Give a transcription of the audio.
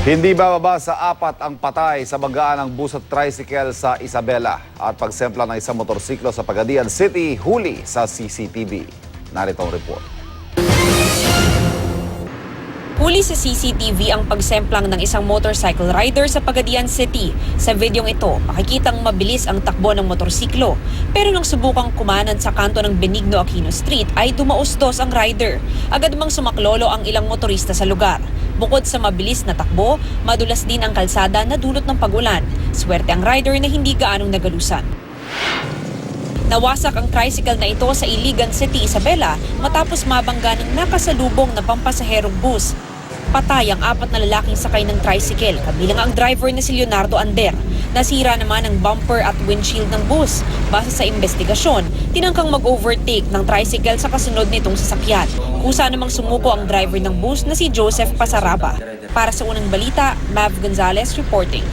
Hindi bababa sa 4 ang patay sa bagaan ng bus at tricycle sa Isabela at pagsempla ng isang motorsiklo sa Pagadian City huli sa CCTV. Narito ang report. Huli sa CCTV ang pagsemplang ng isang motorcycle rider sa Pagadian City. Sa videong ito, makikitang mabilis ang takbo ng motorsiklo. Pero nang subukang kumanan sa kanto ng Benigno Aquino Street ay dumaustos ang rider. Agad mang sumaklolo ang ilang motorista sa lugar. Bukod sa mabilis na takbo, madulas din ang kalsada na dulot ng pag-ulan. Swerte ang rider na hindi gaanong nagalusan. Nawasak ang tricycle na ito sa Iligan City, Isabela matapos mabangga ng nakasalubong na pampasaherong bus. Patay ang 4 na lalaking sakay ng tricycle, kabilang ang driver na si Leonardo Ander. Nasira naman ang bumper at windshield ng bus. Base sa investigasyon, tinangkang mag-overtake ng tricycle sa kasunod nitong sasakyan. Kusa namang sumuko ang driver ng bus na si Joseph Pasaraba. Para sa unang balita, Mav Gonzalez reporting.